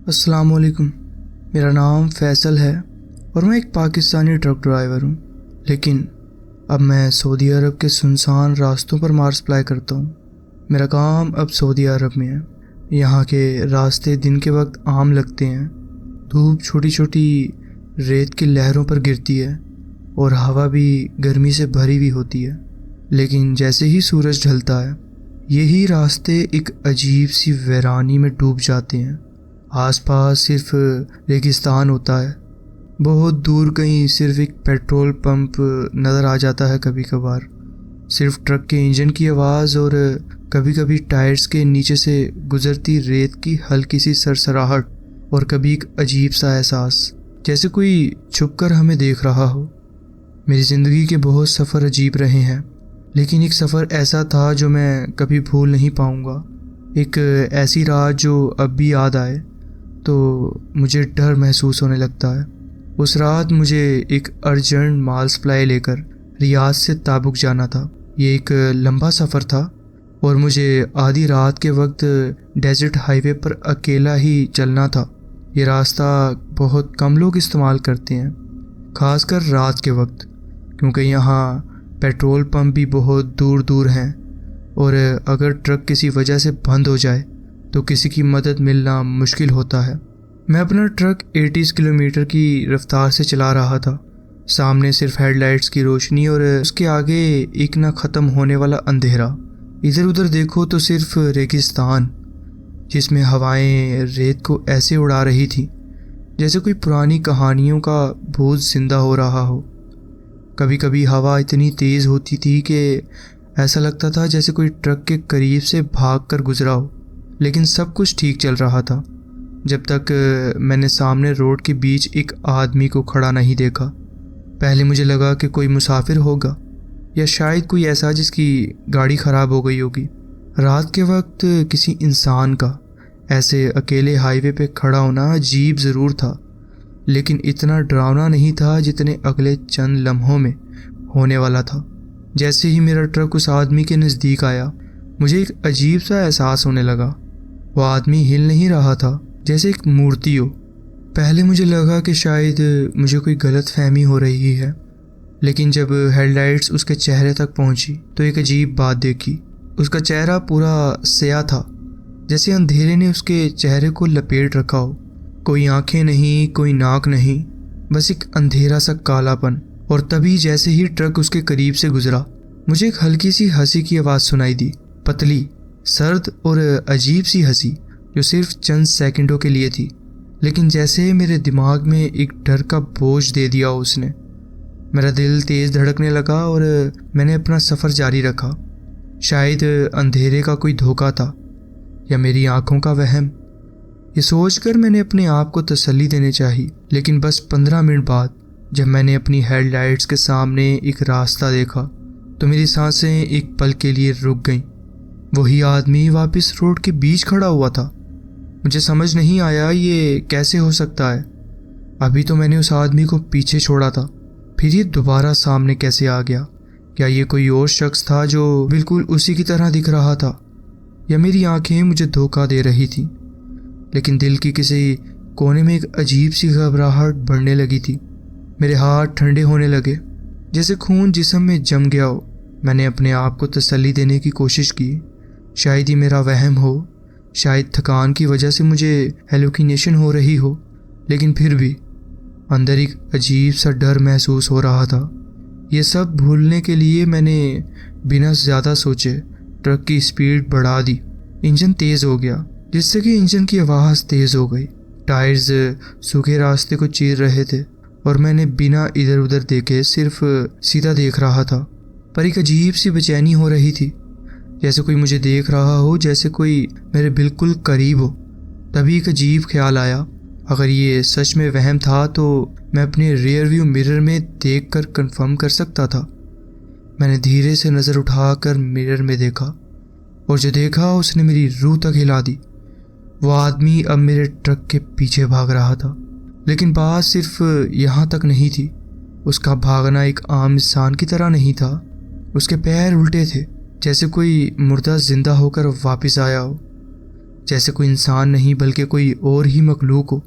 अस्सलाम वालेकुम। मेरा नाम फैसल है और मैं एक पाकिस्तानी ट्रक ड्राइवर हूँ। लेकिन अब मैं सऊदी अरब के सुनसान रास्तों पर मार्च सप्लाई करता हूँ। मेरा काम अब सऊदी अरब में है। यहाँ के रास्ते दिन के वक्त आम लगते हैं। धूप छोटी छोटी रेत की लहरों पर गिरती है और हवा भी गर्मी से भरी हुई होती है। लेकिन जैसे ही सूरज ढलता है, यही रास्ते एक अजीब सी वीरानी में डूब जाते हैं। आसपास सिर्फ रेगिस्तान होता है। बहुत दूर कहीं सिर्फ एक पेट्रोल पंप नज़र आ जाता है। कभी कभार सिर्फ ट्रक के इंजन की आवाज़ और कभी कभी टायर्स के नीचे से गुजरती रेत की हल्की सी सरसराहट और कभी एक अजीब सा एहसास जैसे कोई छुपकर हमें देख रहा हो। मेरी ज़िंदगी के बहुत सफ़र अजीब रहे हैं, लेकिन एक सफ़र ऐसा था जो मैं कभी भूल नहीं पाऊँगा। एक ऐसी रात जो अब भी याद आए तो मुझे डर महसूस होने लगता है। उस रात मुझे एक अर्जेंट माल सप्लाई लेकर रियाद से ताबुक जाना था। ये एक लंबा सफ़र था और मुझे आधी रात के वक्त डेजर्ट हाईवे पर अकेला ही चलना था। ये रास्ता बहुत कम लोग इस्तेमाल करते हैं, खासकर रात के वक्त, क्योंकि यहाँ पेट्रोल पंप भी बहुत दूर दूर हैं और अगर ट्रक किसी वजह से बंद हो जाए तो किसी की मदद मिलना मुश्किल होता है। मैं अपना ट्रक 80 किलोमीटर की रफ्तार से चला रहा था। सामने सिर्फ हेडलाइट्स की रोशनी और उसके आगे एक ना ख़त्म होने वाला अंधेरा। इधर उधर देखो तो सिर्फ रेगिस्तान, जिसमें हवाएं रेत को ऐसे उड़ा रही थी जैसे कोई पुरानी कहानियों का भूत जिंदा हो रहा हो। कभी कभी हवा इतनी तेज़ होती थी कि ऐसा लगता था जैसे कोई ट्रक के करीब से भाग कर गुजरा हो। लेकिन सब कुछ ठीक चल रहा था जब तक मैंने सामने रोड के बीच एक आदमी को खड़ा नहीं देखा। पहले मुझे लगा कि कोई मुसाफिर होगा या शायद कोई ऐसा जिसकी गाड़ी ख़राब हो गई होगी। रात के वक्त किसी इंसान का ऐसे अकेले हाईवे पे खड़ा होना अजीब ज़रूर था, लेकिन इतना डरावना नहीं था जितने अगले चंद लम्हों में होने वाला था। जैसे ही मेरा ट्रक उस आदमी के नज़दीक आया, मुझे एक अजीब सा एहसास होने लगा। वो आदमी हिल नहीं रहा था, जैसे एक मूर्ति हो। पहले मुझे लगा कि शायद मुझे कोई गलत फहमी हो रही है, लेकिन जब हेडलाइट्स उसके चेहरे तक पहुंची तो एक अजीब बात देखी। उसका चेहरा पूरा स्याह था, जैसे अंधेरे ने उसके चेहरे को लपेट रखा हो। कोई आंखें नहीं, कोई नाक नहीं, बस एक अंधेरा सा कालापन। और तभी जैसे ही ट्रक उसके करीब से गुजरा, मुझे एक हल्की सी हंसी की आवाज़ सुनाई दी। पतली, सर्द और अजीब सी हंसी जो सिर्फ चंद सेकंडों के लिए थी, लेकिन जैसे मेरे दिमाग में एक डर का बोझ दे दिया उसने। मेरा दिल तेज़ धड़कने लगा और मैंने अपना सफ़र जारी रखा। शायद अंधेरे का कोई धोखा था या मेरी आंखों का वहम। ये सोचकर मैंने अपने आप को तसल्ली देने चाहिए, लेकिन बस 15 मिनट बाद जब मैंने अपनी हेडलाइट्स के सामने एक रास्ता देखा तो मेरी सांसें एक पल के लिए रुक गईं। वही आदमी वापस रोड के बीच खड़ा हुआ था। मुझे समझ नहीं आया ये कैसे हो सकता है। अभी तो मैंने उस आदमी को पीछे छोड़ा था, फिर ये दोबारा सामने कैसे आ गया? क्या ये कोई और शख्स था जो बिल्कुल उसी की तरह दिख रहा था, या मेरी आंखें मुझे धोखा दे रही थी? लेकिन दिल की किसी कोने में एक अजीब सी घबराहट बढ़ने लगी थी। मेरे हाथ ठंडे होने लगे, जैसे खून जिस्म में जम गया हो। मैंने अपने आप को तसल्ली देने की कोशिश की। शायद ही मेरा वहम हो, शायद थकान की वजह से मुझे हेलुसिनेशन हो रही हो, लेकिन फिर भी अंदर एक अजीब सा डर महसूस हो रहा था। ये सब भूलने के लिए मैंने बिना ज़्यादा सोचे ट्रक की स्पीड बढ़ा दी। इंजन तेज़ हो गया, जिससे कि इंजन की आवाज़ तेज़ हो गई। टायर्स सूखे रास्ते को चीर रहे थे और मैंने बिना इधर उधर देखे सिर्फ सीधा देख रहा था। पर एक अजीब सी बेचैनी हो रही थी, जैसे कोई मुझे देख रहा हो, जैसे कोई मेरे बिल्कुल करीब हो। तभी एक अजीब ख्याल आया, अगर ये सच में वहम था तो मैं अपने रियर व्यू मिरर में देखकर कंफर्म कर सकता था। मैंने धीरे से नज़र उठाकर मिरर में देखा और जो देखा उसने मेरी रूह तक हिला दी। वो आदमी अब मेरे ट्रक के पीछे भाग रहा था, लेकिन बात सिर्फ यहाँ तक नहीं थी। उसका भागना एक आम इंसान की तरह नहीं था। उसके पैर उल्टे थे, जैसे कोई मुर्दा जिंदा होकर वापस आया हो। जैसे कोई इंसान नहीं बल्कि कोई और ही मखलूक हो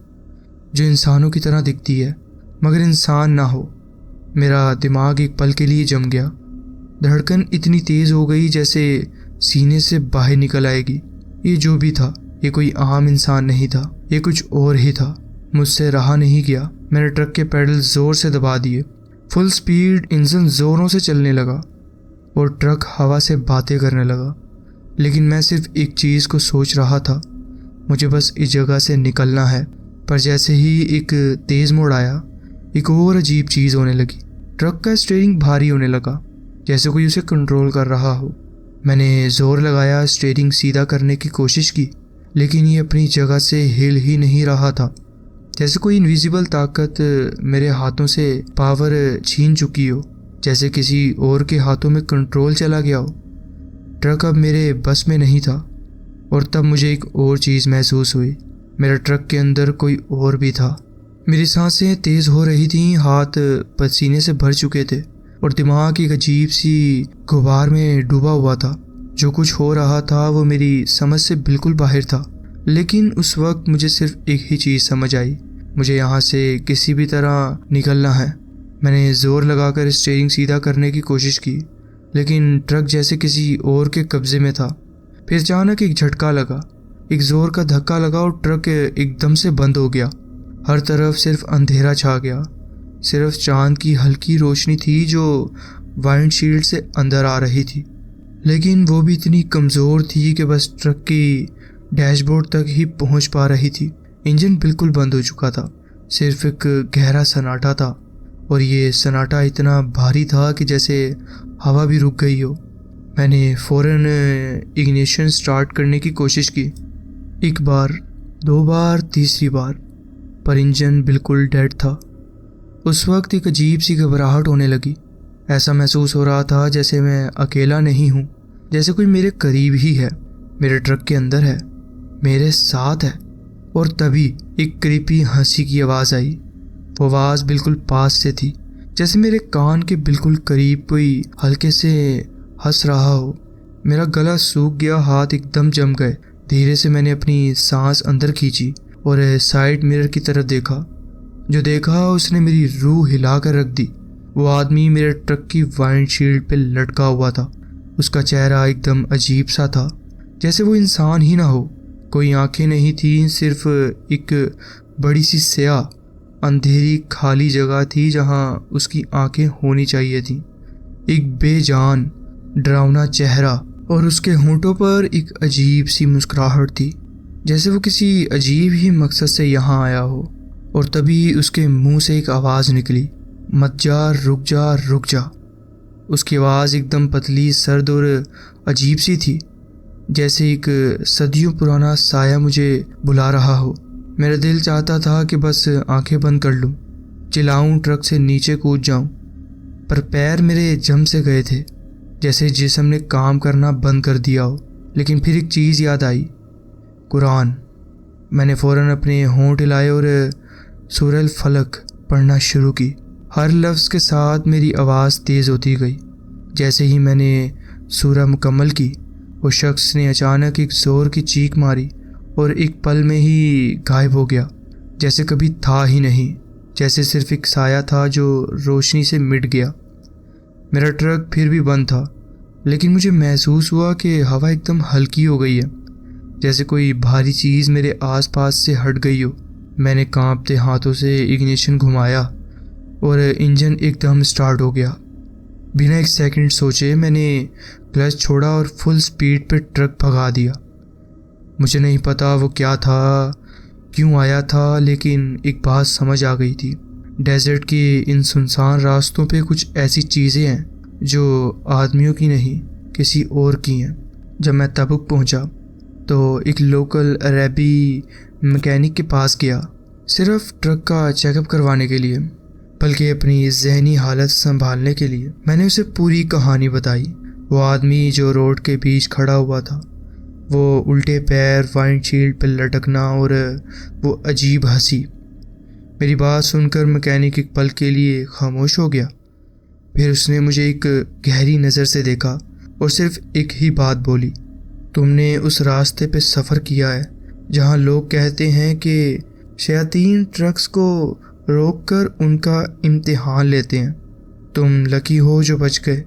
जो इंसानों की तरह दिखती है मगर इंसान ना हो। मेरा दिमाग एक पल के लिए जम गया। धड़कन इतनी तेज़ हो गई जैसे सीने से बाहर निकल आएगी। ये जो भी था ये कोई आम इंसान नहीं था, ये कुछ और ही था। मुझसे रहा नहीं गया। मैंने ट्रक के पैडल ज़ोर से दबा दिए। फुल स्पीड इंजन ज़ोरों से चलने लगा और ट्रक हवा से बातें करने लगा। लेकिन मैं सिर्फ एक चीज़ को सोच रहा था, मुझे बस इस जगह से निकलना है। पर जैसे ही एक तेज़ मोड़ आया, एक और अजीब चीज़ होने लगी। ट्रक का स्टीयरिंग भारी होने लगा, जैसे कोई उसे कंट्रोल कर रहा हो। मैंने ज़ोर लगाया, स्टीयरिंग सीधा करने की कोशिश की, लेकिन ये अपनी जगह से हिल ही नहीं रहा था। जैसे कोई इनविजिबल ताकत मेरे हाथों से पावर छीन चुकी हो, जैसे किसी और के हाथों में कंट्रोल चला गया हो। ट्रक अब मेरे बस में नहीं था। और तब मुझे एक और चीज़ महसूस हुई। मेरा ट्रक के अंदर कोई और भी था। मेरी सांसें तेज़ हो रही थीं, हाथ पसीने से भर चुके थे और दिमाग एक अजीब सी गुबार में डूबा हुआ था। जो कुछ हो रहा था वो मेरी समझ से बिल्कुल बाहर था। लेकिन उस वक्त मुझे सिर्फ एक ही चीज़ समझ आई, मुझे यहाँ से किसी भी तरह निकलना है। मैंने ज़ोर लगाकर स्टीयरिंग सीधा करने की कोशिश की, लेकिन ट्रक जैसे किसी और के कब्ज़े में था। फिर अचानक एक झटका लगा, एक ज़ोर का धक्का लगा और ट्रक एकदम से बंद हो गया। हर तरफ सिर्फ अंधेरा छा गया। सिर्फ चांद की हल्की रोशनी थी जो वाइंडशील्ड से अंदर आ रही थी, लेकिन वो भी इतनी कमज़ोर थी कि बस ट्रक की डैशबोर्ड तक ही पहुंच पा रही थी। इंजन बिल्कुल बंद हो चुका था, सिर्फ एक गहरा सन्नाटा था और ये सन्नाटा इतना भारी था कि जैसे हवा भी रुक गई हो। मैंने फ़ौरन इग्निशन स्टार्ट करने की कोशिश की, एक बार, दो बार, तीसरी बार, पर इंजन बिल्कुल डेड था। उस वक्त एक अजीब सी घबराहट होने लगी। ऐसा महसूस हो रहा था जैसे मैं अकेला नहीं हूँ, जैसे कोई मेरे करीब ही है, मेरे ट्रक के अंदर है, मेरे साथ है। और तभी एक क्रीपी हंसी की आवाज़ आई। वो आवाज़ बिल्कुल पास से थी, जैसे मेरे कान के बिल्कुल करीब कोई हल्के से हंस रहा हो। मेरा गला सूख गया, हाथ एकदम जम गए। धीरे से मैंने अपनी सांस अंदर खींची और साइड मिरर की तरफ देखा। जो देखा उसने मेरी रूह हिला कर रख दी। वो आदमी मेरे ट्रक की वाइंडशील्ड पे लटका हुआ था। उसका चेहरा एकदम अजीब सा था, जैसे वो इंसान ही ना हो। कोई आंखें नहीं थी, सिर्फ एक बड़ी सी स्याह अंधेरी खाली जगह थी जहां उसकी आंखें होनी चाहिए थी। एक बेजान डरावना चेहरा और उसके होंठों पर एक अजीब सी मुस्कुराहट थी, जैसे वो किसी अजीब ही मकसद से यहाँ आया हो। और तभी उसके मुंह से एक आवाज़ निकली, मत जा, रुक जा, रुक जा। उसकी आवाज़ एकदम पतली, सर्द और अजीब सी थी, जैसे एक सदियों पुराना साया मुझे बुला रहा हो। मेरा दिल चाहता था कि बस आंखें बंद कर लूं, चिल्लाऊं, ट्रक से नीचे कूद जाऊं, पर पैर मेरे जम से गए थे, जैसे जिस्म ने काम करना बंद कर दिया हो। लेकिन फिर एक चीज़ याद आई, कुरान। मैंने फ़ौरन अपने होंठ हिलाए और सूरह फलक पढ़ना शुरू की। हर लफ्ज़ के साथ मेरी आवाज़ तेज़ होती गई। जैसे ही मैंने सूरह मुकम्मल की, वो शख्स ने अचानक एक ज़ोर की चीख मारी और एक पल में ही गायब हो गया, जैसे कभी था ही नहीं, जैसे सिर्फ एक साया था जो रोशनी से मिट गया। मेरा ट्रक फिर भी बंद था, लेकिन मुझे महसूस हुआ कि हवा एकदम हल्की हो गई है, जैसे कोई भारी चीज़ मेरे आसपास से हट गई हो। मैंने कांपते हाथों से इग्निशन घुमाया और इंजन एकदम स्टार्ट हो गया। बिना एक सेकंड सोचे मैंने क्लच छोड़ा और फुल स्पीड पे ट्रक भगा दिया। मुझे नहीं पता वो क्या था, क्यों आया था, लेकिन एक बात समझ आ गई थी। डेजर्ट के इन सुनसान रास्तों पे कुछ ऐसी चीज़ें हैं जो आदमियों की नहीं, किसी और की हैं। जब मैं तबुक पहुंचा तो एक लोकल अरबी मैकेनिक के पास गया, सिर्फ ट्रक का चेकअप करवाने के लिए, बल्कि अपनी जहनी हालत संभालने के लिए। मैंने उसे पूरी कहानी बताई। वो आदमी जो रोड के बीच खड़ा हुआ था, वो उल्टे पैर, वाइंडशील्ड पर लटकना और वो अजीब हंसी। मेरी बात सुनकर मैकेनिक एक पल के लिए खामोश हो गया। फिर उसने मुझे एक गहरी नज़र से देखा और सिर्फ एक ही बात बोली, तुमने उस रास्ते पे सफ़र किया है जहाँ लोग कहते हैं कि शयातीन ट्रक्स को रोककर उनका इम्तिहान लेते हैं। तुम लकी हो जो बच गए।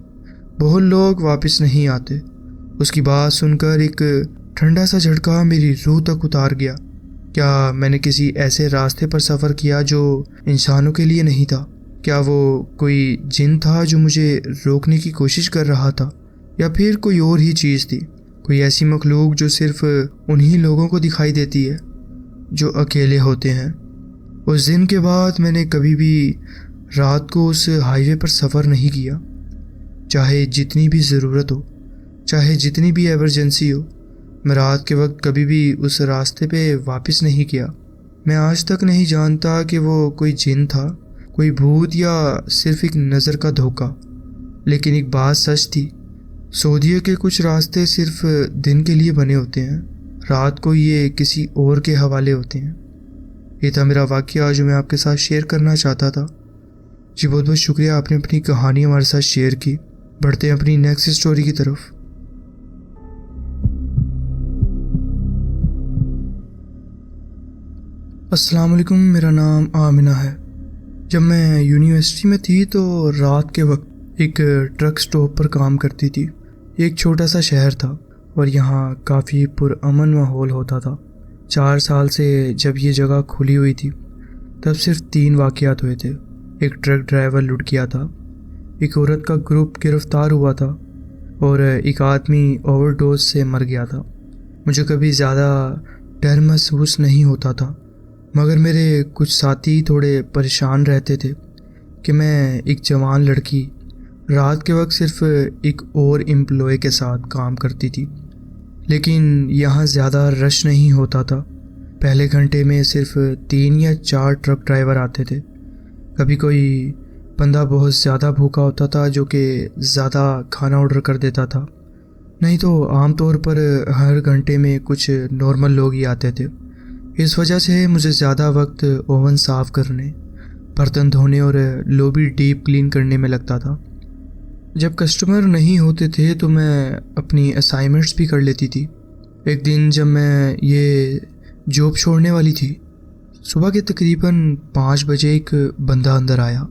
बहुत लोग वापस नहीं आते। उसकी बात सुनकर एक ठंडा सा झटका मेरी रूह तक उतार गया। क्या मैंने किसी ऐसे रास्ते पर सफ़र किया जो इंसानों के लिए नहीं था? क्या वो कोई जिन था जो मुझे रोकने की कोशिश कर रहा था, या फिर कोई और ही चीज़ थी, कोई ऐसी मखलूक जो सिर्फ उन्हीं लोगों को दिखाई देती है जो अकेले होते हैं? उस दिन के बाद मैंने कभी भी रात को उस हाईवे पर सफ़र नहीं किया, चाहे जितनी भी ज़रूरत हो, चाहे जितनी भी इमरजेंसी हो। मैं रात के वक्त कभी भी उस रास्ते पे वापस नहीं गया। मैं आज तक नहीं जानता कि वो कोई जिन था, कोई भूत, या सिर्फ एक नज़र का धोखा। लेकिन एक बात सच थी, सऊदीया के कुछ रास्ते सिर्फ दिन के लिए बने होते हैं, रात को ये किसी और के हवाले होते हैं। ये था मेरा वाक़या जो मैं आपके साथ शेयर करना चाहता था। जी बहुत बहुत शुक्रिया, आपने अपनी कहानी हमारे साथ शेयर की। बढ़ते हैं अपनी नेक्स्ट स्टोरी की तरफ। अस्सलाम वालेकुम, मेरा नाम आमिना है। जब मैं यूनिवर्सिटी में थी तो रात के वक्त एक ट्रक स्टॉप पर काम करती थी। ये एक छोटा सा शहर था और यहाँ काफ़ी पुरअमन माहौल होता था। 4 साल से जब ये जगह खुली हुई थी तब सिर्फ 3 वाक़यात हुए थे। एक ट्रक ड्राइवर लुट गया था, एक औरत का ग्रुप गिरफ्तार हुआ था और एक आदमी ओवरडोज से मर गया था। मुझे कभी ज़्यादा डर महसूस नहीं होता था, मगर मेरे कुछ साथी थोड़े परेशान रहते थे कि मैं एक जवान लड़की रात के वक्त सिर्फ एक और एम्प्लॉय के साथ काम करती थी। लेकिन यहाँ ज़्यादा रश नहीं होता था। पहले घंटे में सिर्फ 3 या 4 ट्रक ड्राइवर आते थे। कभी कोई बंदा बहुत ज़्यादा भूखा होता था जो कि ज़्यादा खाना ऑर्डर कर देता था, नहीं तो आमतौर पर हर घंटे में कुछ नॉर्मल लोग ही आते थे। इस वजह से मुझे ज़्यादा वक्त ओवन साफ़ करने, बर्तन धोने और लॉबी डीप क्लीन करने में लगता था। जब कस्टमर नहीं होते थे तो मैं अपनी असाइनमेंट्स भी कर लेती थी। एक दिन जब मैं ये जॉब छोड़ने वाली थी, सुबह के तकरीबन 5 बजे एक बंदा अंदर आया।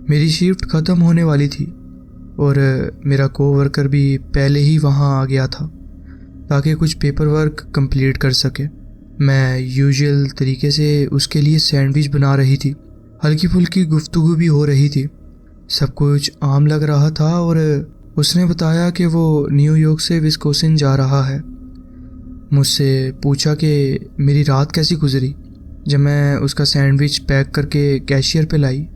मेरी शिफ्ट ख़त्म होने वाली थी और मेरा कोवर्कर भी पहले ही वहाँ आ गया था ताकि कुछ पेपर वर्क कंप्लीट कर सके। मैं यूजुअल तरीके से उसके लिए सैंडविच बना रही थी। हल्की फुल्की गुफ्तगू भी हो रही थी, सब कुछ आम लग रहा था और उसने बताया कि वो न्यूयॉर्क से विस्कोसिन जा रहा है। मुझसे पूछा कि मेरी रात कैसी गुजरी। जब मैं उसका सैंडविच पैक करके कैशियर पे लाई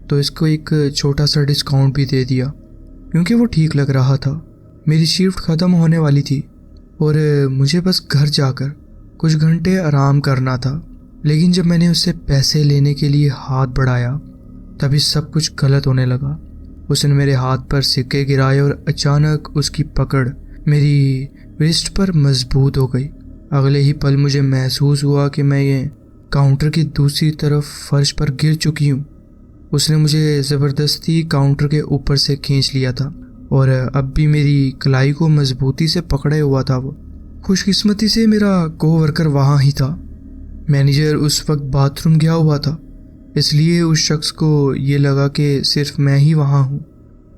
तो इसको एक छोटा सा डिस्काउंट भी दे दिया क्योंकि वो ठीक लग रहा था। मेरी शिफ्ट ख़त्म होने वाली थी और मुझे बस घर जाकर कुछ घंटे आराम करना था। लेकिन जब मैंने उससे पैसे लेने के लिए हाथ बढ़ाया तभी सब कुछ गलत होने लगा। उसने मेरे हाथ पर सिक्के गिराए और अचानक उसकी पकड़ मेरी रिस्ट पर मजबूत हो गई। अगले ही पल मुझे महसूस हुआ कि मैं ये काउंटर की दूसरी तरफ फर्श पर गिर चुकी हूँ। उसने मुझे ज़बरदस्ती काउंटर के ऊपर से खींच लिया था और अब भी मेरी कलाई को मजबूती से पकड़े हुआ था वो। खुशकिस्मती से मेरा कोवर्कर वहाँ ही था। मैनेजर उस वक्त बाथरूम गया हुआ था, इसलिए उस शख्स को ये लगा कि सिर्फ मैं ही वहाँ हूँ।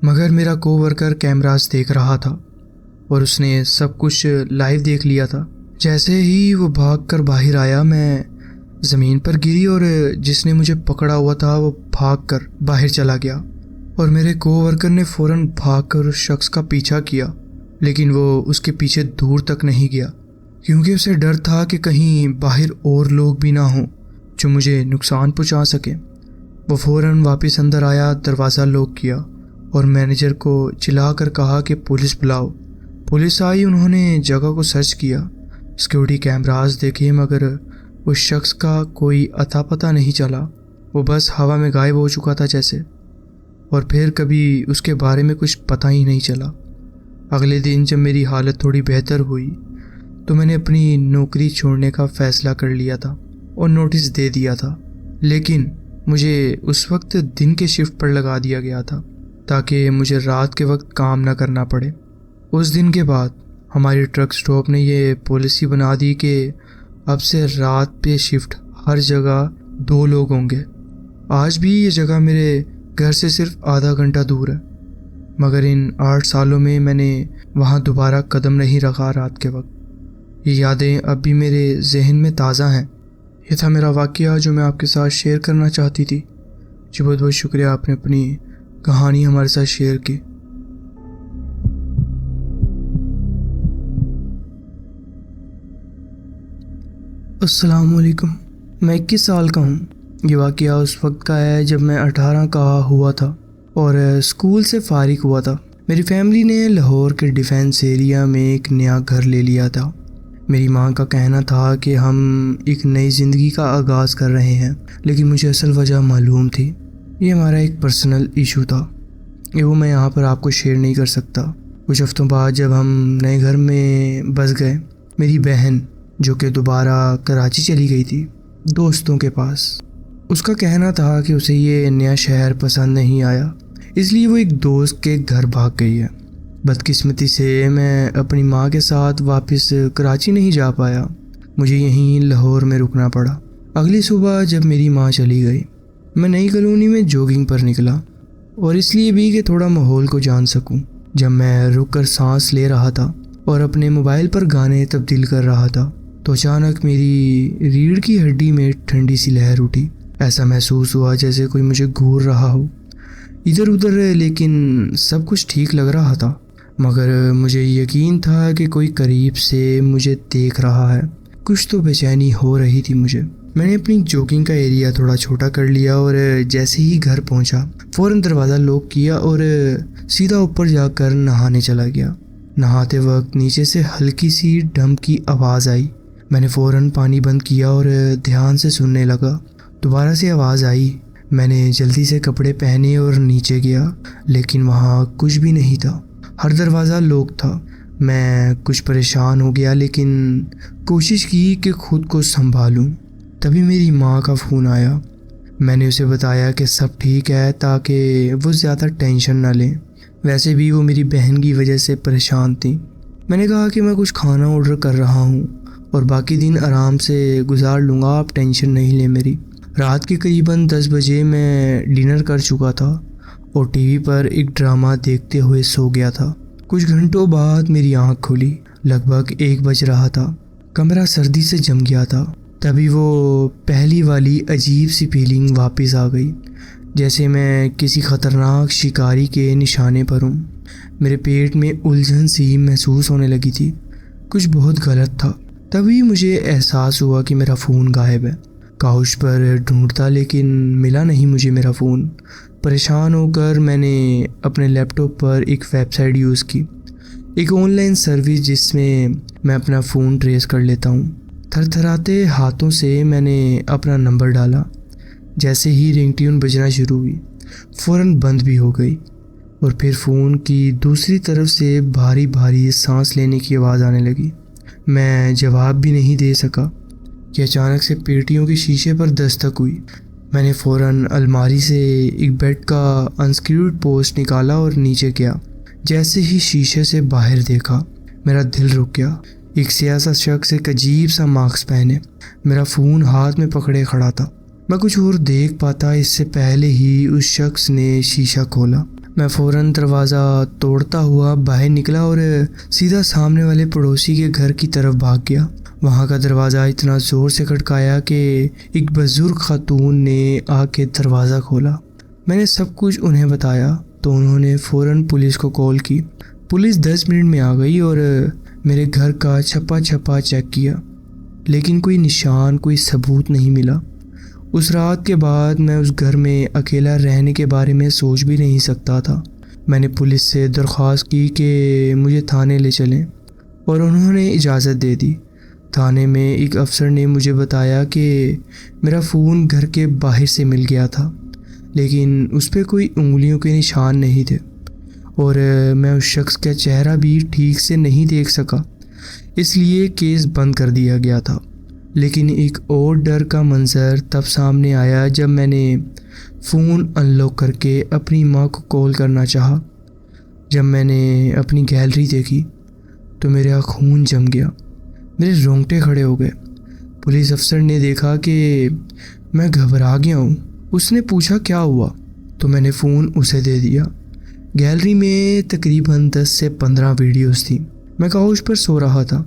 मगर मेरा कोवर्कर कैमरास देख रहा था और उसने सब कुछ लाइव देख लिया था। जैसे ही वो भागकर बाहर आया मैं ज़मीन पर गिरी और जिसने मुझे पकड़ा हुआ था वो भागकर बाहर चला गया और मेरे कोवर्कर ने फ़ौरन भागकर उस शख्स का पीछा किया। लेकिन वो उसके पीछे दूर तक नहीं गया क्योंकि उसे डर था कि कहीं बाहर और लोग भी ना हों जो मुझे नुकसान पहुंचा सके। वो फ़ौरन वापस अंदर आया, दरवाज़ा लॉक किया और मैनेजर को चिल्लाकर कहा कि पुलिस बुलाओ। पुलिस आई, उन्होंने जगह को सर्च किया, सिक्योरिटी कैमरास देखे, मगर उस शख्स का कोई अता पता नहीं चला। वो बस हवा में गायब हो चुका था जैसे, और फिर कभी उसके बारे में कुछ पता ही नहीं चला। अगले दिन जब मेरी हालत थोड़ी बेहतर हुई तो मैंने अपनी नौकरी छोड़ने का फ़ैसला कर लिया था और नोटिस दे दिया था। लेकिन मुझे उस वक्त दिन के शिफ्ट पर लगा दिया गया था ताकि मुझे रात के वक्त काम ना करना पड़े। उस दिन के बाद हमारी ट्रक स्टॉप ने ये पॉलिसी बना दी कि अब से रात पे शिफ्ट हर जगह 2 लोग होंगे। आज भी ये जगह मेरे घर से सिर्फ आधा घंटा दूर है, मगर इन 8 सालों में मैंने वहाँ दोबारा कदम नहीं रखा रात के वक्त। ये यादें अब भी मेरे जहन में ताज़ा हैं। ये था मेरा वाक़या जो मैं आपके साथ शेयर करना चाहती थी। जी बहुत बहुत शुक्रिया, आपने अपनी कहानी हमारे साथ शेयर की। अस्सलाम वालेकुम। मैं 21 साल का हूँ। ये वाक़या उस वक्त का है जब मैं 18 का हुआ था और स्कूल से फ़ारिग हुआ था। मेरी फैमिली ने लाहौर के डिफेंस एरिया में एक नया घर ले लिया था। मेरी माँ का कहना था कि हम एक नई ज़िंदगी का आगाज़ कर रहे हैं, लेकिन मुझे असल वजह मालूम थी। ये हमारा एक पर्सनल इशू था, वो मैं यहाँ पर आपको शेयर नहीं कर सकता। कुछ हफ्तों बाद जब हम नए घर में बस गए, मेरी बहन जो कि दोबारा कराची चली गई थी दोस्तों के पास, उसका कहना था कि उसे ये नया शहर पसंद नहीं आया, इसलिए वो एक दोस्त के घर भाग गई है। बदकिस्मती से मैं अपनी माँ के साथ वापस कराची नहीं जा पाया, मुझे यहीं लाहौर में रुकना पड़ा। अगली सुबह जब मेरी माँ चली गई, मैं नई कॉलोनी में जॉगिंग पर निकला, और इसलिए भी कि थोड़ा माहौल को जान सकूं। जब मैं रुक कर सांस ले रहा था और अपने मोबाइल पर गाने तब्दील कर रहा था, तो अचानक मेरी रीढ़ की हड्डी में ठंडी सी लहर उठी। ऐसा महसूस हुआ जैसे कोई मुझे घूर रहा हो इधर उधर, लेकिन सब कुछ ठीक लग रहा था, मगर मुझे यकीन था कि कोई करीब से मुझे देख रहा है। कुछ तो बेचैनी हो रही थी मुझे। मैंने अपनी जॉगिंग का एरिया थोड़ा छोटा कर लिया और जैसे ही घर पहुंचा फ़ौरन दरवाज़ा लॉक किया और सीधा ऊपर जाकर नहाने चला गया। नहाते वक्त नीचे से हल्की सी डंप की आवाज़ आई। मैंने फ़ौरन पानी बंद किया और ध्यान से सुनने लगा। दोबारा से आवाज़ आई। मैंने जल्दी से कपड़े पहने और नीचे गया, लेकिन वहाँ कुछ भी नहीं था। हर दरवाज़ा लॉक था। मैं कुछ परेशान हो गया, लेकिन कोशिश की कि खुद को संभालूं। तभी मेरी माँ का फ़ोन आया। मैंने उसे बताया कि सब ठीक है, ताकि वो ज़्यादा टेंशन ना लें। वैसे भी वो मेरी बहन की वजह से परेशान थी। मैंने कहा कि मैं कुछ खाना ऑर्डर कर रहा हूँ और बाकी दिन आराम से गुजार लूँगा, आप टेंशन नहीं लें मेरी। रात के करीबन 10 बजे मैं डिनर कर चुका था और टीवी पर एक ड्रामा देखते हुए सो गया था। कुछ घंटों बाद मेरी आँख खुली। लगभग 1 बज रहा था। कमरा सर्दी से जम गया था। तभी वो पहली वाली अजीब सी फीलिंग वापस आ गई, जैसे मैं किसी ख़तरनाक शिकारी के निशाने पर हूँ। मेरे पेट में उलझन सी महसूस होने लगी थी। कुछ बहुत गलत था। तभी मुझे एहसास हुआ कि मेरा फ़ोन गायब है। काउच पर ढूंढता, लेकिन मिला नहीं मुझे मेरा फ़ोन। परेशान होकर मैंने अपने लैपटॉप पर एक वेबसाइट यूज़ की, एक ऑनलाइन सर्विस जिसमें मैं अपना फ़ोन ट्रेस कर लेता हूँ। थरथराते हाथों से मैंने अपना नंबर डाला। जैसे ही रिंगट्यून बजना शुरू हुई, फ़ौरन बंद भी हो गई और फिर फ़ोन की दूसरी तरफ से भारी भारी सांस लेने की आवाज़ आने लगी। मैं जवाब भी नहीं दे सका कि अचानक से पेटियों के शीशे पर दस्तक हुई। मैंने फ़ौरन अलमारी से एक बेड का अनस्क्रूड पोस्ट निकाला और नीचे गया। जैसे ही शीशे से बाहर देखा, मेरा दिल रुक गया। एक सियासा शख्स एक अजीब सा मास्क पहने मेरा फ़ोन हाथ में पकड़े खड़ा था। मैं कुछ और देख पाता इससे पहले ही उस शख्स ने शीशा खोला। मैं फ़ौरन दरवाज़ा तोड़ता हुआ बाहर निकला और सीधा सामने वाले पड़ोसी के घर की तरफ भाग गया। वहाँ का दरवाज़ा इतना ज़ोर से खटकाया कि एक बुजुर्ग खातून ने आके दरवाज़ा खोला। मैंने सब कुछ उन्हें बताया तो उन्होंने फ़ौरन पुलिस को कॉल की। पुलिस 10 मिनट में आ गई और मेरे घर का छप्पा छप्पा चेक किया, लेकिन कोई निशान, कोई सबूत नहीं मिला। उस रात के बाद मैं उस घर में अकेला रहने के बारे में सोच भी नहीं सकता था। मैंने पुलिस से दरख्वास्त की कि मुझे थाने ले चलें और उन्होंने इजाज़त दे दी। थाने में एक अफसर ने मुझे बताया कि मेरा फ़ोन घर के बाहर से मिल गया था, लेकिन उस पर कोई उंगलियों के निशान नहीं थे और मैं उस शख्स का चेहरा भी ठीक से नहीं देख सका, इसलिए केस बंद कर दिया गया था। लेकिन एक और डर का मंजर तब सामने आया जब मैंने फ़ोन अनलॉक करके अपनी माँ को कॉल करना चाहा। जब मैंने अपनी गैलरी देखी तो मेरा खून जम गया, मेरे रोंगटे खड़े हो गए। पुलिस अफसर ने देखा कि मैं घबरा गया हूँ। उसने पूछा क्या हुआ, तो मैंने फ़ोन उसे दे दिया। गैलरी में तकरीबन 10 से 15 वीडियोस थी। मैं काउच पर सो रहा था।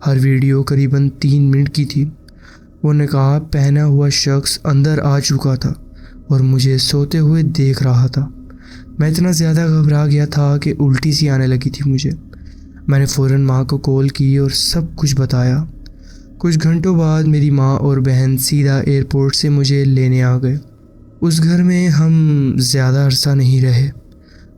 हर वीडियो करीबन 3 मिनट की थी। वो नकाब पहना हुआ शख्स अंदर आ चुका था और मुझे सोते हुए देख रहा था। मैं इतना ज़्यादा घबरा गया था कि उल्टी सी आने लगी थी मुझे। मैंने फ़ौरन माँ को कॉल की और सब कुछ बताया। कुछ घंटों बाद मेरी माँ और बहन सीधा एयरपोर्ट से मुझे लेने आ गए। उस घर में हम ज़्यादा अरसा नहीं रहे।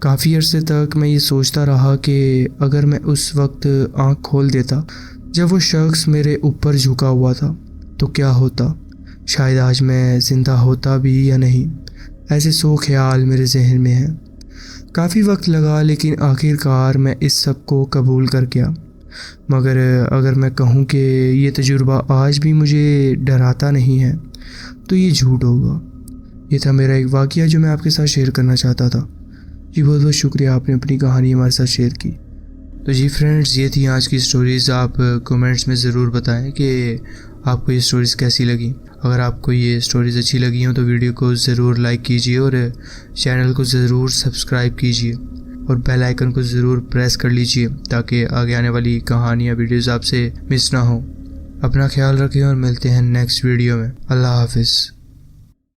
काफ़ी अरसे तक मैं ये सोचता रहा कि अगर मैं उस वक्त आँख खोल देता जब वो शख्स मेरे ऊपर झुका हुआ था तो क्या होता। शायद आज मैं ज़िंदा होता भी या नहीं। ऐसे 100 ख्याल मेरे जहन में हैं। काफ़ी वक्त लगा, लेकिन आखिरकार मैं इस सब को कबूल कर गया। मगर अगर मैं कहूँ कि ये तजुर्बा आज भी मुझे डराता नहीं है तो ये झूठ होगा। ये था मेरा एक वाक़या जो मैं आपके साथ शेयर करना चाहता था। जी बहुत बहुत शुक्रिया, आपने अपनी कहानी हमारे साथ शेयर की। तो जी फ्रेंड्स, ये थी आज की स्टोरीज़। आप कमेंट्स में ज़रूर बताएं कि आपको ये स्टोरीज़ कैसी लगी। अगर आपको ये स्टोरीज़ अच्छी लगी हो तो वीडियो को ज़रूर लाइक कीजिए और चैनल को ज़रूर सब्सक्राइब कीजिए और बेल आइकन को ज़रूर प्रेस कर लीजिए ताकि आगे आने वाली कहानियाँ वीडियोज़ आपसे मिस ना हो। अपना ख्याल रखें और मिलते हैं नेक्स्ट वीडियो में। अल्लाह हाफिज़।